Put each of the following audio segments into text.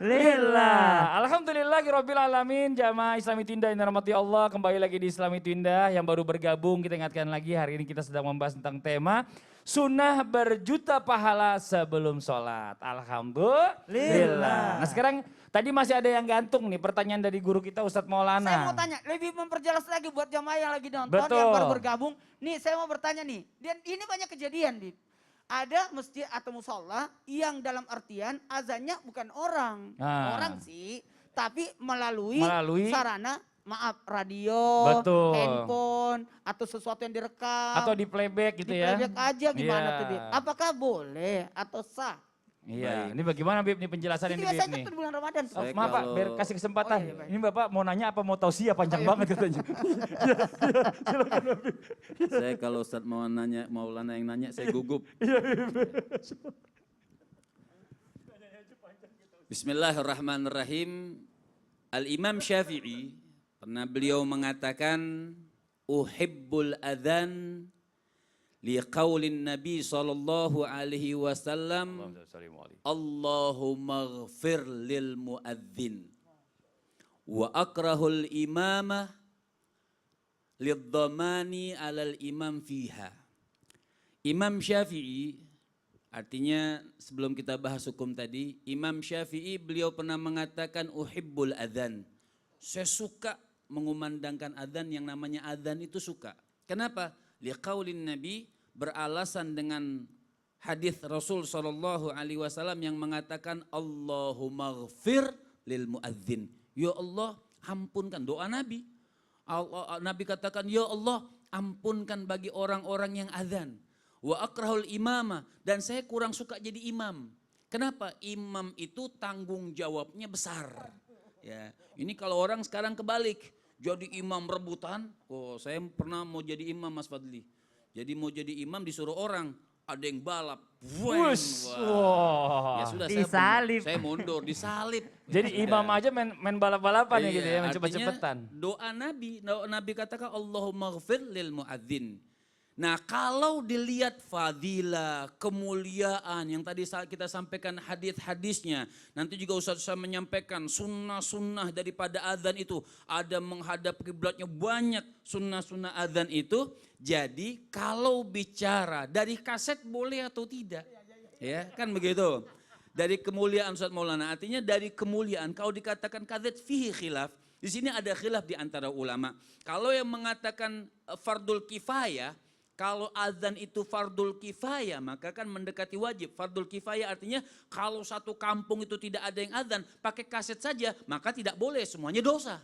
lillah. Alhamdulillahirabbil alamin. Jamaah Islami Twindah yang dirahmati Allah, kembali lagi di Islami Twindah. Yang baru bergabung kita ingatkan lagi, hari ini kita sedang membahas tentang tema sunnah berjuta pahala sebelum sholat. Alhamdulillah. Nah sekarang tadi masih ada yang gantung nih pertanyaan dari guru kita Ustadz Maulana. Saya mau tanya, lebih memperjelas lagi buat jamaah yang lagi nonton, Betul. yang baru bergabung. Nih saya mau bertanya nih, dan ini banyak kejadian nih. Ada masjid atau musola yang dalam artian azannya bukan orang. Orang sih, tapi melalui sarana, maaf, radio, Betul. handphone, atau sesuatu yang direkam. Atau di playback gitu ya. Di playback aja gimana Iya. tuh Bib? Apakah boleh atau sah? Iya, ini bagaimana Bib nih penjelasan Ini ini Bib biasanya nih. kan di bulan Ramadan tuh. Oh, maaf Pak, biar kasih kesempatan. Oh, iya, baik. Ini Bapak mau nanya apa mau tausiah panjang banget katanya. Silakan Bib. Saya kalau Ustadz Maulana yang nanya, saya gugup. Bismillahirrahmanirrahim. Al-Imam Syafi'i, pernah beliau mengatakan, uhibbul adhan liqaulin Nabi sallallahu alaihi wasallam, Allahumma ghfir lil muadzin wa akrahul imamah lidhamani alal imam fiha. Imam Syafi'i, artinya sebelum kita bahas hukum tadi, Imam Syafi'i beliau pernah mengatakan uhibbul adhan. Saya suka mengumandangkan adhan, yang namanya adhan itu suka. Kenapa? Liqaulin Nabi, beralasan dengan hadis Rasul sallallahu alaihi wasallam yang mengatakan Allahumma ghfir lil muadzin. Ya Allah, ampunkan, doa Nabi. Nabi katakan, ya Allah, ampunkan bagi orang-orang yang azan. Wa akrahul imamah, dan saya kurang suka jadi imam. Kenapa? Imam itu tanggung jawabnya besar. Ya, ini kalau orang sekarang kebalik, jadi imam rebutan. Oh, saya pernah mau jadi imam Mas Fadli. Jadi mau jadi imam disuruh orang, ada yang balap. Wah. Ya sudah, disalib. saya mundur, disalib. Jadi imam aja main balap-balapan ya gitu ya, main cepet-cepetan. Doa Nabi katakan Allahumma ghfir lil muadzin. Nah kalau dilihat fadilah, kemuliaan yang tadi kita sampaikan hadis-hadisnya, nanti juga Ustaz saya menyampaikan sunnah-sunnah daripada azan itu, ada menghadap kiblatnya banyak sunnah-sunnah azan itu. Jadi kalau bicara dari kaset boleh atau tidak, ya kan begitu. Dari kemuliaan Ustaz Maulana, artinya dari kemuliaan kalau dikatakan kaset fihi khilaf, di sini ada khilaf di antara ulama. Kalau yang mengatakan fardul kifayah, kalau azan itu fardul kifayah, maka kan mendekati wajib. Fardul kifayah artinya kalau satu kampung itu tidak ada yang azan, pakai kaset saja, maka tidak boleh, semuanya dosa.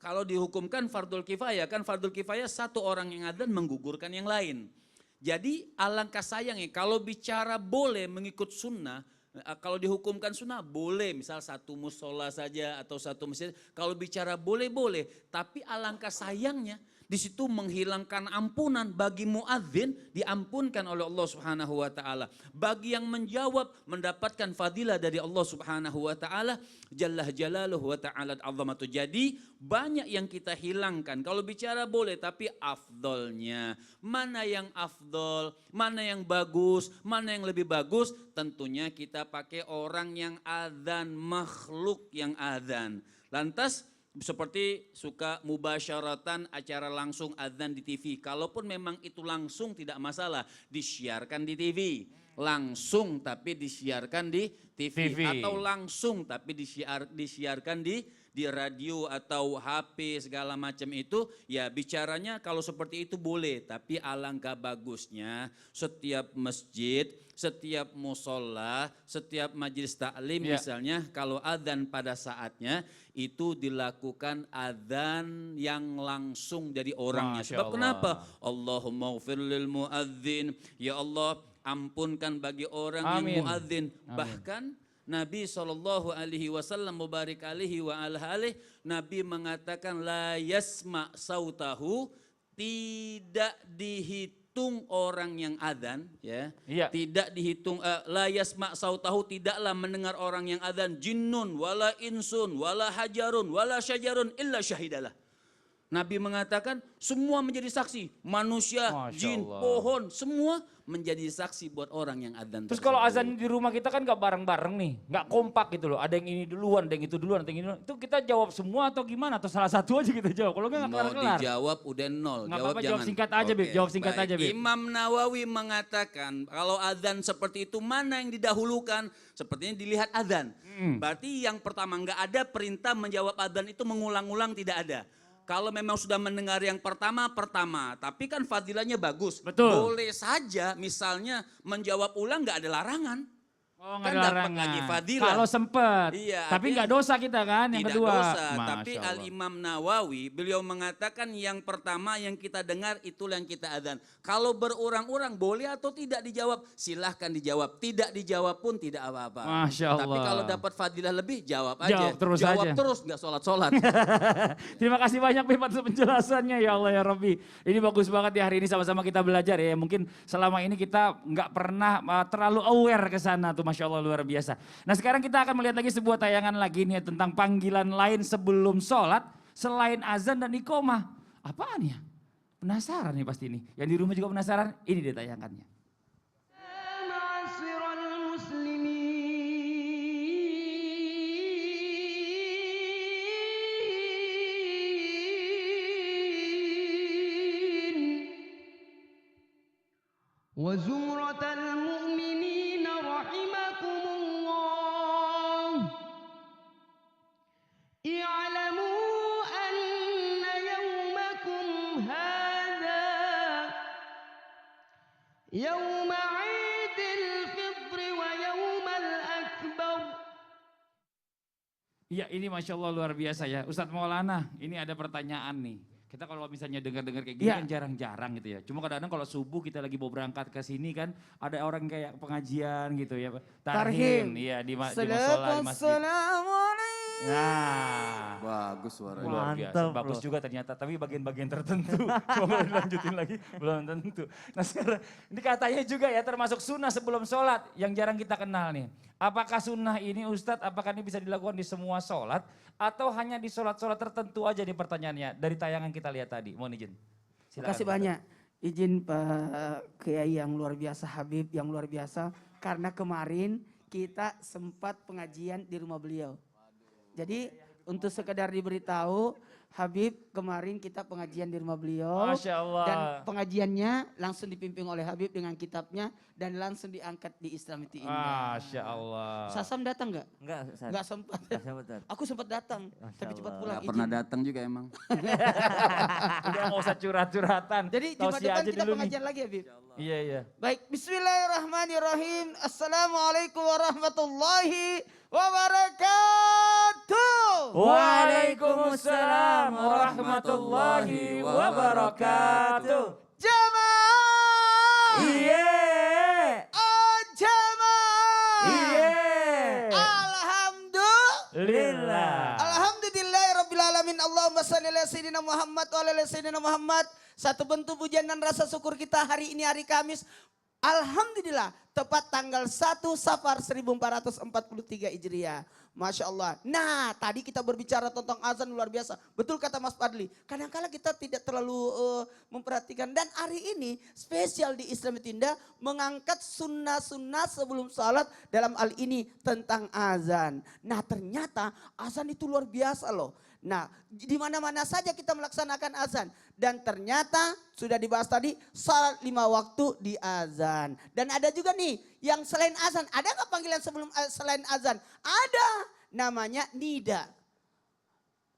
Kalau dihukumkan fardul kifayah, kan fardul kifayah satu orang yang azan menggugurkan yang lain. Jadi alangkah sayangnya kalau bicara boleh mengikut sunnah, kalau dihukumkan sunnah boleh, misal satu musola saja atau satu masjid. Kalau bicara boleh, tapi alangkah sayangnya di situ menghilangkan ampunan bagi muadzin, diampunkan oleh Allah Subhanahu wa taala. Bagi yang menjawab mendapatkan fadilah dari Allah Subhanahu wa taala, jalla jalaluhu wa ta'ala azamatu. Jadi banyak yang kita hilangkan. Kalau bicara boleh, tapi afdolnya, mana yang afdol, mana yang bagus, mana yang lebih bagus, tentunya kita pakai orang yang adzan, makhluk yang adzan. Lantas seperti suka mubasyaratan acara langsung adzan di TV. Kalaupun memang itu langsung tidak masalah, disiarkan di TV. Langsung tapi disiarkan di TV. Atau langsung tapi disiarkan di radio atau HP segala macam itu. Ya bicaranya kalau seperti itu boleh. Tapi alangkah bagusnya setiap masjid, setiap musola, setiap majelis taklim misalnya, kalau adzan pada saatnya itu dilakukan adzan yang langsung dari orangnya. Sebab kenapa? Allahumma ghfir lil muadzin. Ya Allah, ampunkan bagi orang yang muadzin. Bahkan Nabi SAW mubarik alaihi wa alihi, Nabi mengatakan la yasma sautahu, tidak dihitung orang yang adzan, ya. Tidak dihitung la yasma sautahu, tidaklah mendengar orang yang adzan jinnun wala insun wala hajarun wala syajarun illa syahidalah. Nabi mengatakan semua menjadi saksi. Manusia, Masya jin, Allah. pohon, semua menjadi saksi buat orang yang adzan Terus kalau tersebut. azan di rumah kita kan gak bareng-bareng nih, gak kompak gitu loh. Ada yang ini duluan, ada yang itu duluan, ada yang ini duluan. Itu kita jawab semua atau gimana? Atau salah satu aja kita jawab. Kalau gak Mau kelar-kelar. dijawab udah nol. Nggak Jawab apa-apa, jangan. jawab singkat aja, Bib. Oke, Jawab singkat baik. aja, Bib. Imam Nawawi mengatakan kalau adzan seperti itu mana yang didahulukan? Sepertinya dilihat adzan. Berarti yang pertama nggak ada perintah menjawab adzan itu mengulang-ulang, tidak ada. Kalau memang sudah mendengar yang pertama, tapi kan fadilahnya bagus. Betul. Boleh saja misalnya menjawab ulang nggak ada larangan. Oh, Kan nggak ada dapat larangan. lagi fadilah. Kalau sempet. Iya, Tapi artinya nggak dosa kita kan yang tidak kedua. dosa, Masya tapi Allah. Al-Imam Nawawi beliau mengatakan yang pertama yang kita dengar itulah yang kita adzan. Kalau berurang-urang boleh atau tidak dijawab? Silahkan dijawab. Tidak dijawab pun tidak apa-apa. Masya Allah. Tapi kalau dapat fadilah lebih jawab aja. Jawab terus jawab aja. terus nggak sholat-sholat. Terima kasih banyak Bib atas penjelasannya ya Allah ya Rabbi. Ini bagus banget ya hari ini sama-sama kita belajar ya. Mungkin selama ini kita nggak pernah terlalu aware ke sana tuh, Masya Allah luar biasa. Nah sekarang kita akan melihat lagi sebuah tayangan lagi nih tentang panggilan lain sebelum sholat selain azan dan iqomah. Apaan ya? Penasaran nih pasti ini. Yang di rumah juga penasaran? Ini dia tayangannya. وزمرة المؤمنين رحمكم الله اعلموا أن يومكم هذا يوم عيد الفطر ويوم الأكبر. Iya ini Masya Allah luar biasa ya. Ustadz Maulana ini ada pertanyaan nih. Kita kalau misalnya dengar-dengar kayak gini Iya. kan jarang-jarang gitu ya. Cuma kadang-kadang kalau subuh kita lagi mau berangkat ke sini kan ada orang kayak pengajian gitu ya. Tarhim. Iya di musola, di masjid. Assalamualaikum. Nah. Bagus suaranya. Luar biasa, bagus juga ternyata. Tapi bagian-bagian tertentu. Coba dilanjutin lagi, belum tentu. Nah sekarang ini katanya juga ya termasuk sunnah sebelum sholat yang jarang kita kenal nih. Apakah sunnah ini Ustadz, apakah ini bisa dilakukan di semua sholat atau hanya di sholat-sholat tertentu aja nih pertanyaannya dari tayangan kita lihat tadi. Mohon izin. Terima kasih banyak. Izin Pak Kiai yang luar biasa, Habib yang luar biasa. Karena kemarin kita sempat pengajian di rumah beliau. Jadi untuk sekedar diberitahu, Habib kemarin kita pengajian di rumah beliau. Masya Allah. Dan pengajiannya langsung dipimpin oleh Habib dengan kitabnya dan langsung diangkat di Islam itu Indah. Masya Allah. Sasam datang nggak? Enggak, Ustaz. Nggak sempat. Enggak sempat, Ustaz. Aku sempat datang, Masya tapi cepat Allah. pulang. Gak pernah izin. datang juga emang. Udah nggak usah curhat-curhatan. Jadi Jumat Tausiah depan aja kita dulu nih. pengajian lagi Habib. Iya, iya. Baik, bismillahirrahmanirrahim. Assalamualaikum warahmatullahi wabarakatuh. Waalaikumsalam warahmatullahi wabarakatuh. Jamaah. Iya. Oh, jamaah. Iya. Alhamdulillah. Lillah. Alhamdulillahirrabbilalamin. Allahumma salli ala sayyidina Muhammad wa ala sayyidina Muhammad. Satu bentuk pujian dan rasa syukur kita hari ini hari Kamis. Alhamdulillah tepat tanggal 1 Safar 1443 Hijriah. Masya Allah. Nah tadi kita berbicara tentang azan luar biasa. Betul kata Mas Fadli. Kadang-kala kita tidak terlalu memperhatikan. Dan hari ini spesial di Islam Tinda mengangkat sunnah-sunnah sebelum salat dalam hal ini tentang azan. Nah ternyata azan itu luar biasa loh. Nah, di mana-mana saja kita melaksanakan azan. Dan ternyata sudah dibahas tadi, salat 5 waktu di azan. Dan ada juga nih, yang selain azan. Ada nggak panggilan sebelum selain azan? Ada, namanya nida.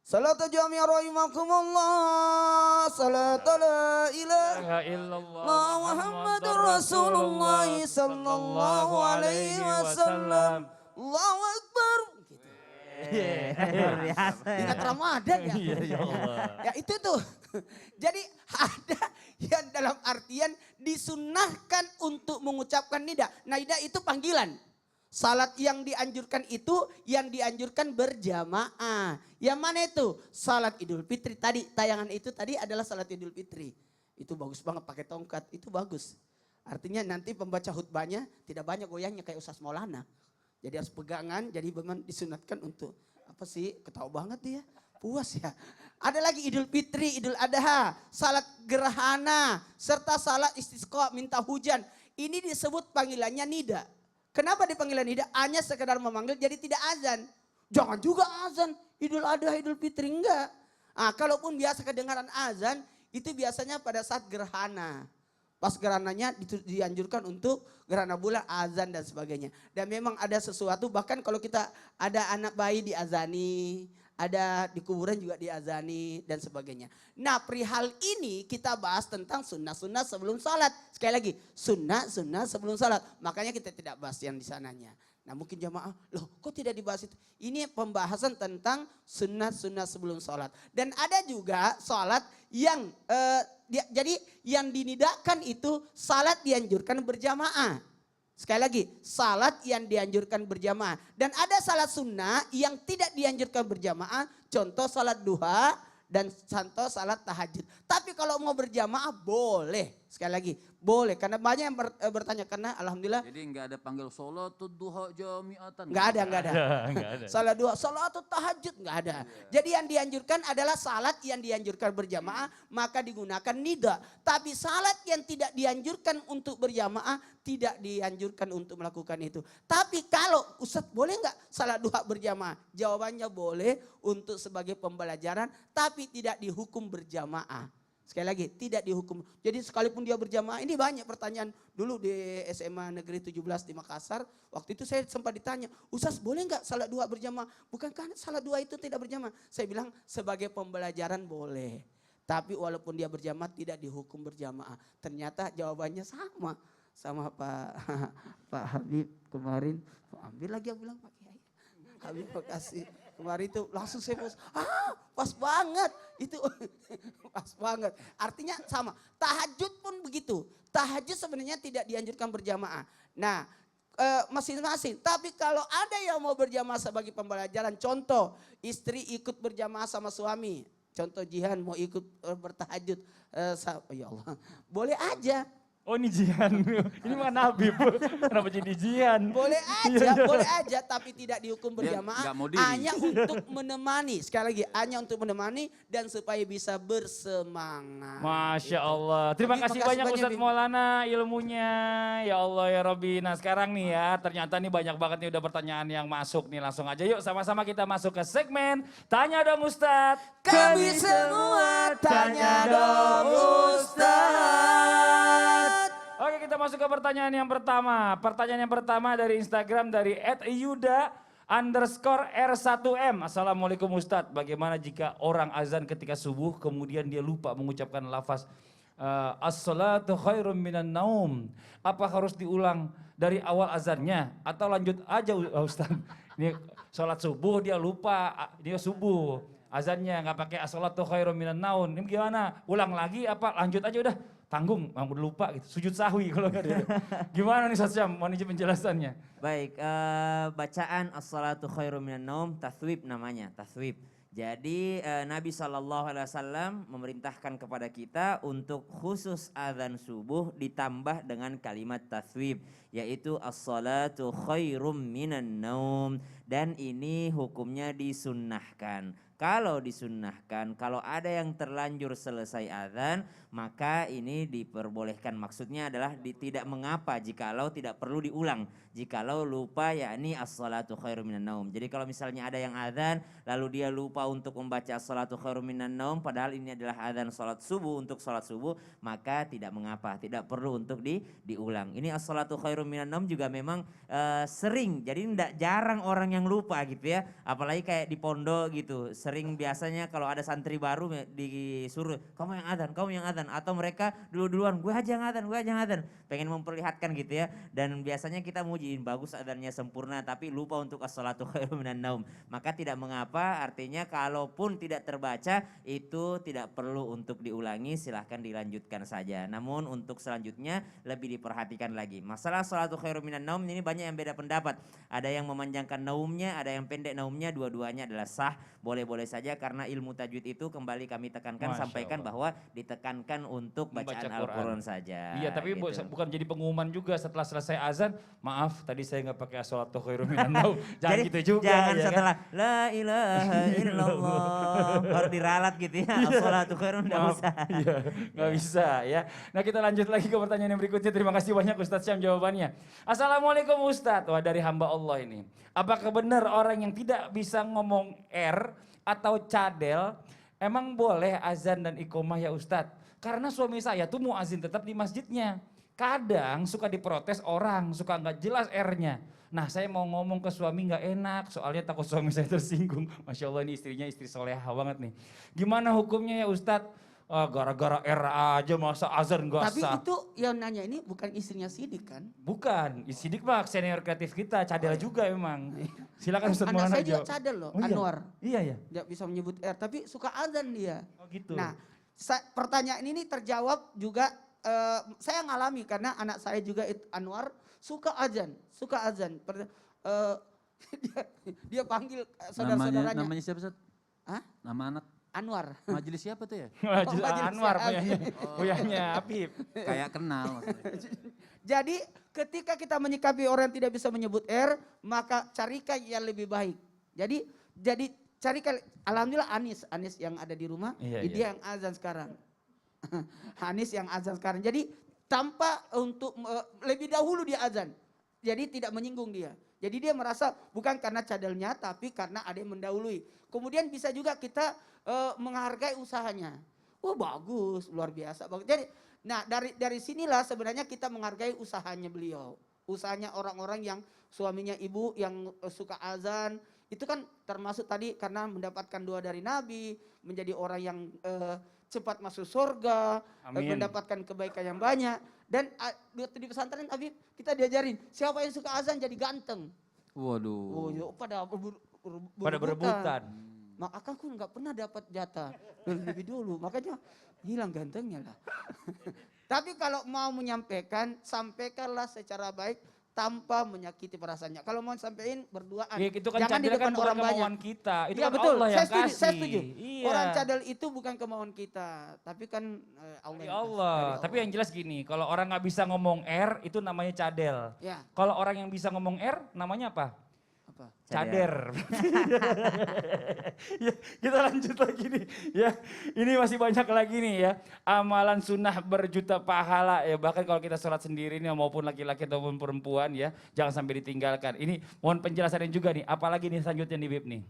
Salatu jami'a rahimakumullah. Salatu la ilaha illallah Muhammadur Rasulullah sallallahu alaihi wasallam. Allahu Akbar. Luar biasa ya. Ingat Ramadan ya. Iya, ya Allah. Ya itu tuh. Jadi ada yang dalam artian disunnahkan untuk mengucapkan nida. Nah nida itu panggilan. Salat yang dianjurkan itu yang dianjurkan berjamaah. Yang mana itu? Salat Idul Fitri tadi. Tayangan itu tadi adalah salat Idul Fitri. Itu bagus banget pakai tongkat. Itu bagus. Artinya nanti pembaca khutbahnya tidak banyak goyangnya kayak Ustaz Maulana. Jadi harus pegangan, jadi memang disunatkan untuk apa sih, ketawa banget dia. Puas ya. Ada lagi Idul Fitri, Idul Adha, salat gerhana, serta salat istisqa minta hujan. Ini disebut panggilannya nida. Kenapa dipanggilan nida? Hanya sekedar memanggil jadi tidak azan. Jangan juga azan Idul Adha, Idul Fitri, enggak. Nah, kalaupun biasa kedengaran azan, itu biasanya pada saat gerhana. Pas gerhananya dianjurkan untuk gerhana bulan, azan dan sebagainya. Dan memang ada sesuatu, bahkan kalau kita ada anak bayi diazani, ada di kuburan juga diazani dan sebagainya. Nah, perihal ini kita bahas tentang sunnah-sunnah sebelum salat. Sekali lagi, sunnah-sunnah sebelum salat. Makanya kita tidak bahas yang di sananya. Nah, mungkin jamaah, loh kok tidak dibahas itu? Ini pembahasan tentang sunnah-sunnah sebelum salat. Dan ada juga salat yang jadi yang dinidakan itu salat dianjurkan berjamaah. Sekali lagi, salat yang dianjurkan berjamaah. Dan ada salat sunnah yang tidak dianjurkan berjamaah. Contoh salat duha dan contoh salat tahajud. Tapi kalau mau berjamaah boleh. Sekali lagi, boleh. Karena banyak yang bertanya. Karena alhamdulillah. Jadi nggak ada panggil sholatul duha jami'atan. Nggak ada. Nggak ada. Salat duha, salat tahajud nggak ada. Jadi yang dianjurkan adalah salat yang dianjurkan berjamaah, maka digunakan nida. Tapi salat yang tidak dianjurkan untuk berjamaah, tidak dianjurkan untuk melakukan itu. Tapi kalau Ustadz boleh nggak salat duha berjamaah? Jawabannya boleh untuk sebagai pembelajaran, tapi tidak dihukum berjamaah. Sekali lagi, tidak dihukum. Jadi sekalipun dia berjamaah, ini banyak pertanyaan. Dulu di SMA Negeri 17 di Makassar, waktu itu saya sempat ditanya, Ustaz boleh nggak salat duha berjamaah? Bukankah salat duha itu tidak berjamaah? Saya bilang sebagai pembelajaran boleh. Tapi walaupun dia berjamaah tidak dihukum berjamaah. Ternyata jawabannya sama Pak Habib kemarin. Ambil lagi, aku bilang Pak Kiai. Habib makasih. Kemarin itu langsung saya pas banget. Itu pas banget. Artinya sama. Tahajud pun begitu. Tahajud sebenarnya tidak dianjurkan berjamaah. Nah, masing-masing. Tapi kalau ada yang mau berjamaah sebagai pembelajaran. Contoh, istri ikut berjamaah sama suami. Contoh Jihan mau ikut bertahajud. Ya Allah, boleh aja. Oh ini Jihan, ini mah Nabi, kenapa jadi Jihan? Boleh aja, tapi tidak dihukum berjamaah. Hanya untuk menemani, sekali lagi, hanya untuk menemani dan supaya bisa bersemangat. Masya Allah, terima kasih banyak Ustadz Maulana ilmunya, ya Allah ya Rabbi. Nah sekarang nih ya, ternyata nih banyak banget nih udah pertanyaan yang masuk nih. Langsung aja yuk sama-sama kita masuk ke segmen Tanya Dong Ustadz. Kami semua tanya dong Ustadz. Oke, kita masuk ke pertanyaan yang pertama. Pertanyaan yang pertama dari Instagram dari @yuda_r1m. Assalamualaikum Ustadz, bagaimana jika orang azan ketika subuh kemudian dia lupa mengucapkan lafaz as-salatu khairum minan naum. Apa harus diulang dari awal azannya atau lanjut aja Ustadz? Ini sholat subuh dia lupa, dia subuh. Azannya nggak pakai as-salatu khairum minan naum. Ini gimana? Ulang lagi apa lanjut aja udah? Tanggung, udah lupa gitu, sujud sahwi kalau nggak ada. Gimana nih Ustaz Syam, mohon izin penjelasannya. Baik, bacaan as-salatu khairum minan naum, tathwib namanya, tathwib. Jadi Nabi SAW memerintahkan kepada kita untuk khusus azan subuh ditambah dengan kalimat tathwib. Yaitu as-salatu khairum minan naum. Dan ini hukumnya disunnahkan. Kalau disunnahkan, kalau ada yang terlanjur selesai azan, maka ini diperbolehkan. Maksudnya adalah tidak mengapa jikalau tidak perlu diulang. Jikalau lupa yakni as-salatu khairum minan naum. Jadi kalau misalnya ada yang azan lalu dia lupa untuk membaca as-salatu khairum minan naum padahal ini adalah azan salat subuh untuk salat subuh, maka tidak mengapa, tidak perlu untuk diulang. Ini as-salatu khairum minan naum juga memang sering, jadi tidak jarang orang yang lupa gitu ya. Apalagi kayak di pondok gitu. Sering biasanya kalau ada santri baru disuruh, kamu yang azan. Atau mereka duluan, gue aja yang azan. Pengen memperlihatkan gitu ya. Dan biasanya kita mujiin, bagus azannya sempurna tapi lupa untuk as-salatu khairum minan naum. Maka tidak mengapa, artinya kalaupun tidak terbaca itu tidak perlu untuk diulangi, silahkan dilanjutkan saja. Namun untuk selanjutnya lebih diperhatikan lagi. Masalah salatu khairum minan naum ini banyak yang beda pendapat. Ada yang memanjangkan naumnya, ada yang pendek naumnya, dua-duanya adalah sah, boleh-boleh boleh saja karena ilmu tajwid itu kembali kami tekankan, Masya sampaikan Allah. bahwa ditekankan untuk Membaca bacaan Quran. Al-Quran saja. Iya, tapi gitu. bukan jadi pengumuman juga setelah selesai azan, maaf tadi saya nggak pakai as-salatu khairum minan naum. Jangan Jadi gitu juga. jangan ya kan? setelah la ilaha illallah baru diralat gitu ya. As-salatu khairun nggak Maaf, usah. iya, nggak bisa ya. Nah kita lanjut lagi ke pertanyaan yang berikutnya. Terima kasih banyak Ustadz Syam jawabannya. Assalamualaikum Ustadz. Wah dari hamba Allah ini. Apakah benar orang yang tidak bisa ngomong R atau cadel emang boleh azan dan iqomah ya Ustadz? Karena suami saya tuh mau azin tetap di masjidnya. Kadang suka diprotes orang, suka nggak jelas R-nya. Nah saya mau ngomong ke suami nggak enak, soalnya takut suami saya tersinggung. Masya Allah ini istrinya istri soleha banget nih. Gimana hukumnya ya Ustadz? Ah, gara-gara R aja masa azan nggak Tapi sah. itu yang nanya ini bukan istrinya Sidik kan? Bukan, Sidik mah senior kreatif kita, cadel juga emang. Silakan Ustadz Anak Maulana saya juga jawab. cadel loh, Oh iya? Anwar. Iya ya. Dia bisa menyebut R, tapi suka azan dia. Oh gitu. Nah, pertanyaan ini terjawab juga, saya ngalami karena anak saya juga Anwar suka azan, suka azan. Dia panggil saudara-saudaranya. Namanya siapa Ustaz? Hah? Nama anak Anwar. majelis siapa tuh ya? Majelis Majelis Anwar Syahab. punyanya Apip. Kayak kenal maksudnya. Jadi ketika kita menyikapi orang yang tidak bisa menyebut R, maka carikan yang lebih baik. Jadi carikan, alhamdulillah Anis yang ada di rumah, Iya, dia yang azan sekarang. Anis yang azan sekarang. Jadi tanpa untuk lebih dahulu dia azan. Jadi tidak menyinggung dia. Jadi dia merasa bukan karena cadelnya tapi karena ada yang mendahului. Kemudian bisa juga kita menghargai usahanya. Oh bagus, luar biasa. Bagus. Jadi, nah dari sinilah sebenarnya kita menghargai usahanya beliau. Usahanya orang-orang yang suaminya ibu yang suka azan. Itu kan termasuk tadi karena mendapatkan doa dari Nabi. Menjadi orang yang cepat masuk surga. Amin. Mendapatkan kebaikan yang banyak. Dan di pesantren Habib kita diajarin siapa yang suka azan jadi ganteng. Waduh. Oh, ya, pada berebutan. Maka aku nggak pernah dapat jatah lebih dulu, makanya hilang gantengnya lah. Tapi kalau mau menyampaikan, sampaikanlah secara baik tanpa menyakiti perasaannya. Kalau mau sampaikan berduaan, Ya, itu kan jangan di cadel depan kan bukan orang banyak. kemauan kita. Itu Iya kan betul, Allah yang kasih. saya setuju. Iya. Orang cadel itu bukan kemauan kita, tapi kan Allah. Ya yang kasih, Allah. dari Tapi yang jelas gini, kalau orang nggak bisa ngomong R itu namanya cadel. Ya, Kalau orang yang bisa ngomong R namanya apa? apa? Cader. Ya, kita lanjut lagi nih ya. Ini masih banyak lagi nih ya. Amalan sunnah berjuta pahala ya. Bahkan kalau kita sholat sendiri nih maupun laki-laki ataupun perempuan ya. Jangan sampai ditinggalkan. Ini mohon penjelasannya juga nih. Apalagi nih selanjutnya nih Bib nih.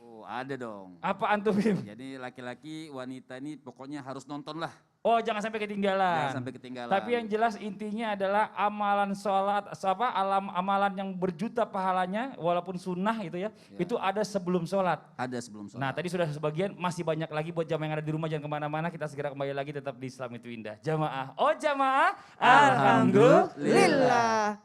Oh ada dong. Apa antum Bib? Jadi laki-laki wanita ini pokoknya harus nonton lah. Oh jangan sampai ketinggalan. Jangan sampai ketinggalan. Tapi yang jelas intinya adalah amalan sholat, amalan yang berjuta pahalanya walaupun sunnah gitu ya. Itu ada sebelum sholat. Ada sebelum sholat. Nah tadi sudah sebagian, masih banyak lagi buat jamaah yang ada di rumah, jangan kemana-mana, kita segera kembali lagi tetap di Islam itu Indah. Jamaah, oh jamaah, Alhamdulillah.